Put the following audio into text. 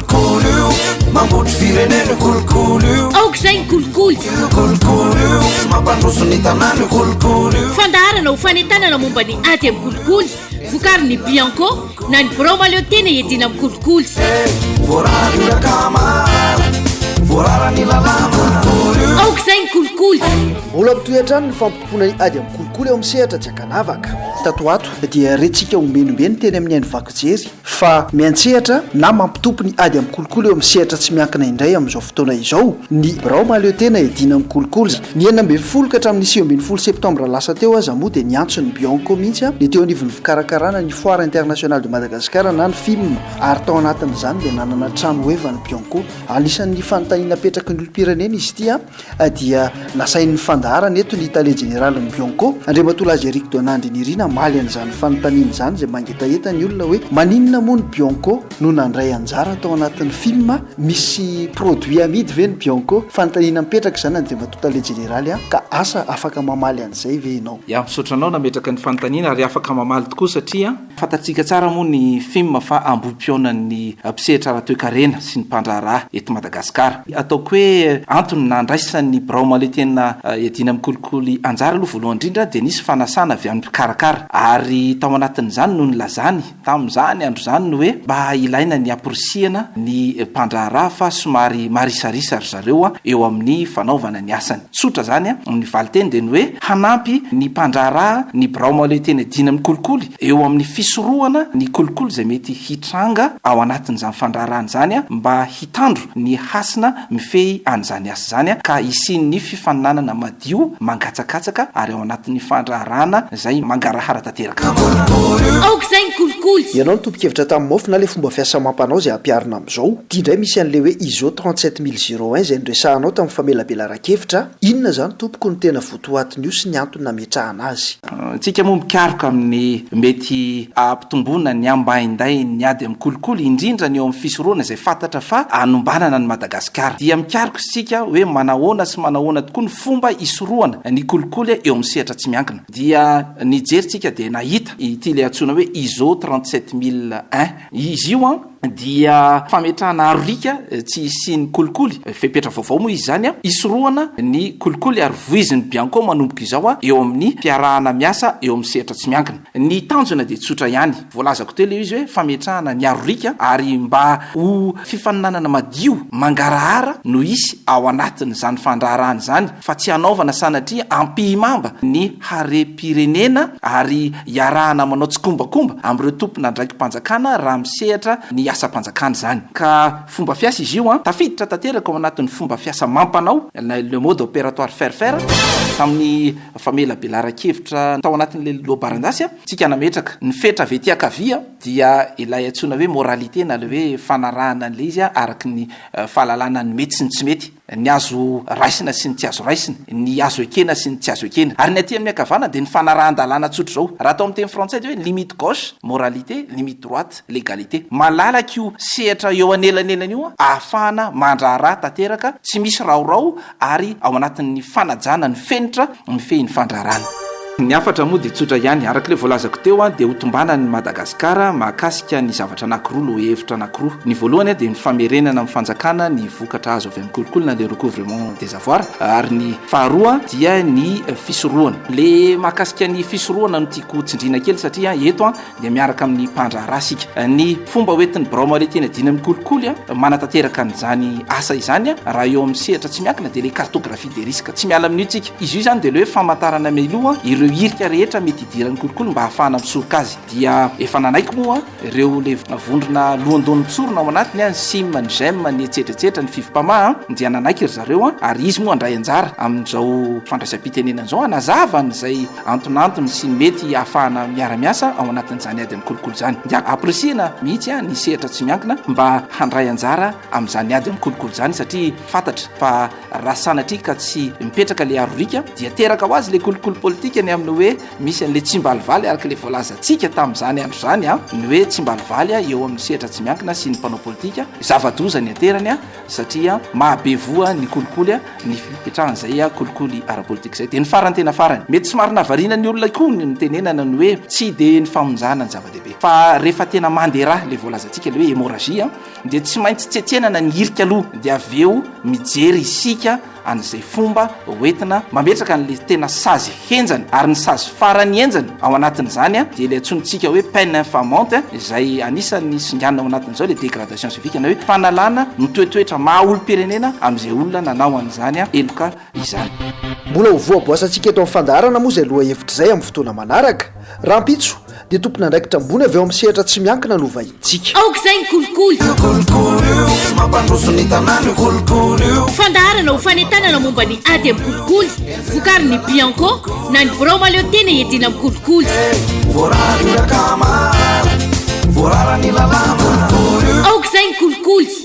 kolokolo io mambotry firenena kolokolo io aoka izay ny kolikoly kolokolo io mampandroso ny tanàna kolokolo io fandaharana ho fanentanana momba ny aty amin'ny kolikoly vokariny bianco na ny broma leo tena iadina amin'ny kolikoly voarary rakamara voararany lalàna kolokolo io aoka izay ny kolikoly mbola mitoetrany ny fampitompona ny ady amin'ny kolikoly eo amin'ny sehatra tsy akanavaka tatoato dia rentsika omenombeny teny amin'ny hainy vakojery fa miantsehatra na mampitompo ny ady amin'ny kolikoly eo amin'ny sehatra tsy miankina indray amin'izao fotoana izao ny broma leo tena edina amin'ny kolikoly ny 9 ka hatramin'ny 9 septambra lasa teo aza moa dia niantso ny bianco mihitsy ny teo anivon'ny fikarakarana ny foire international de Madagascar na ny film ary tao anatin'izany dia nanana trano eva ny bianco anisan'ny fanontaniana petraka ny olom-pirenena izy ity dia nasain'ny fandaharana eto ny Italie général ny bianco Andriamatola Angelique Donandry Nirina maly an'izany fanontaniana izany izay mangetaeta ny olona hoe maninona moa ny bianco no nandray anjara tao anatin'ny film misy produit amidy ve ny bianco fanontaniana mipetraka izany Andriamatola général ka asa afaka mamaly an'izay ve ianao misaotranao nametraka ny fanontaniana ary afaka mamaly tokoa satria fantatsika tsara moa ny film fa ambom-pionan'ny mpisehatra ara-toekarena sy ny mpandraharaha eto Madagasikara ataoko hoe antony nandraisan'ny braoma le tena edina amin'ny kolikoly anjara aloha voalohany indrindra dia nisy fanasana avy amin'ny mpikarakara ary tao anatin'izany no nylazany tamin'izany andro zany no hoe mba ilaina ny ampirisiana ny mpandraharaha fa somary marisarisa ry zareo eo amin'ny fanaovana ny asany tsotra zany ny valiteny dia ny hoe hanampy ny mpandraharaha ny braoma le tena edina amin'ny kolikoly eo amin'ny fisorohana ny kolikoly izay mety hitranga ao anatin'izany fandraharahany zany mba hitandro ny hasina mifehy an'izany asa zany ka isin'ny fifaninanana madio mangatsakatsaka ary ao anatin'ny fandraharahana zay mangarahara tanteraka aoka izay ny kolikoly ianao ny tompo-kevitra tamin'ny mofo na le fomba fiasa mampanao izay ampiarina amin'izao tia indray misy an'le hoe iso 37001 izay nodresahanao tamin'ny famelabelaran-kevitra inona zany tompoko ny tena votoatiny io sy ny antony nametrahana azy tsika moa mikaroka amin'ny mety ampitomboana ny ambainday ny ady amin'ny kolikoly indrindra ny eo amin'ny fisoroana izay fantatra fa anombanana ny Madagasikara dia mikaroka isika hoe manahoana sy manahoana tokoa ny fomba isoroana ny kolikoly eo amin'ny sehatra tsy miankina dia nijeryntsika dia nahita ity le antsoina hoe iso 37001 izy io dia fametrahana arorika tsy sy ny kolikoly fepetra vaovao moa izy zany isoroana ny kolikoly ary voiziny bianco manomboka izao eo amin'ny fiarahana miasa eo amin'ny sehatra tsy miankina ny tanjona dia tsotra ihany voalazako teo le izy hoe fametrahana ny arorika ary mba ho fifaninanana madio mangarahara no isy ao anatin'izany fandraharahany zany fa tsy hanaovana sanatria ampihimamba ny harem-pirenena ary iarahana manao tsikombakomba amin'ireo tompona ndraiky mpanjakana raha misehatra ny asa-panjakana zany ka fomba fiasa izy io tafiditra tanteraka ao anatin'ny fomba fiasa mampanao le mode opératoire faire tamin'ny famelabelaran-kevitra tao anatin'le lobarandasy tsika nametraka ny fetra ve ty akavia dia ilay antsoina hoe moralité na le hoe fanarahana an'le izy araky ny fahalalana ny mety sy ny tsy mety ny azo raisina sy ny tsy azo raisina ny azo ekena sy ny tsy azo ekena ary ny aty amin'ny akavana dia ny fanarahan-dalàna tsotra zao raha atao amin'ny teny frantsay dia hoe limite gauche moralité limite droite légalité malalaky io sehatra eo anelanelany io ahafahana mandraharaha tanteraka tsy misy raorao ary ao anatin'ny fanajana ny fenitra mifehy ny fandraharahana ny afatra moa dia tsotra ihany araka le voalazako teo dia hotombana ny Madagasikara mahakasika ny zavatra anankiroa lo hevitra anankiroa ny voalohany dia ny famerenana amin'ny fanjakana ny vokatra azo avy amin'ny kolikoly na le recouvrement des avoirs ary ny faharoa dia ny fisorohana le mahakasika ny fisorohana no tiako tsindrina kely satria eto dia miaraka amin'ny mpandraharaha sika ny fomba hoentin'ny braoma le tena dina amin'ny kolikoly manatanteraka n'izany asa izany raha eo amin'ny sehatra tsy miankina dia le cartographie des risques tsy miala amin'io tsika izy io zany dia le hoe famantarana mialoha ireo irika rehetra mety hidiran'ny kolikoly mba hahafahana misoroka azy dia efa nanaiky moa ireo le vondrona lohandony tsorona ao anatiny ny sim ny gem ny etsetretsetra ny fivipamaha dia nanaiky ry zareo ary izy moa andray anjara amin'izao fandraisam-pitenenana zao anazavany zay antonantony sy mety hahafahana miara-miasa ao anatin'izany ady amin'ny kolikoly zany dia apresiana mihitsy ny sehatra tsy miankina mba handray anjara amin'izany ady amin'ny kolikoly zany satria fantatra fa raha sanatria ka tsy mipetraka le arorika dia teraka ho azy le kolikoly politika ny amin'ny hoe misy an'le tsimbalivaly araka le voalazantsika tamin'izany andro zany a ny hoe tsimbalivaly a eo amin'ny sehatra tsy miankina sy ny mpanao politika zava-doza ny aterany a satria mahabe voa ny kolikoly a ny fipetrahan'izay a kolikoly ara-politika zay de ny farany tena farany mety somary navarina ny olona koa ny tenenana ny hoe tsy de ny famonjana ny zava-dehibe fa rehefa tena manderaha le voalazantsika le hoe hémorragie de tsy maintsy tsetsenana ny irika aloha de avy eo mijery isika an'izay fomba hoentina mametraka n'le tena sazy henjany ary ny sazy farany enjany ao anatin'izany a de le antsonitsika hoe peine infamante izay anisan'ny singanina ao anatin'izao le dégradation civique na hoe fanalana mitoetoetra maha-olo-pirenena amin'izay olona nanao an'izany a eloka izany mbola ho voaboasantsika eto amin'ny fandaharana moa zay loha hevitra zay amin'ny fotoana manaraka rahampitso de tompona andraikitra ambony avy eo amin'ny sehatra tsy miankina no vahintsika aoka zay ny kolikoly mampandroso ny tanàny kolikoly fandaharana ho fanentanana momba ny ady amin'ny kolikoly vokary ny bianco na ny bromale tena iadina amin'ny kolikoly voarary rakama voarara ny lalàna aoka zay ny kolikoly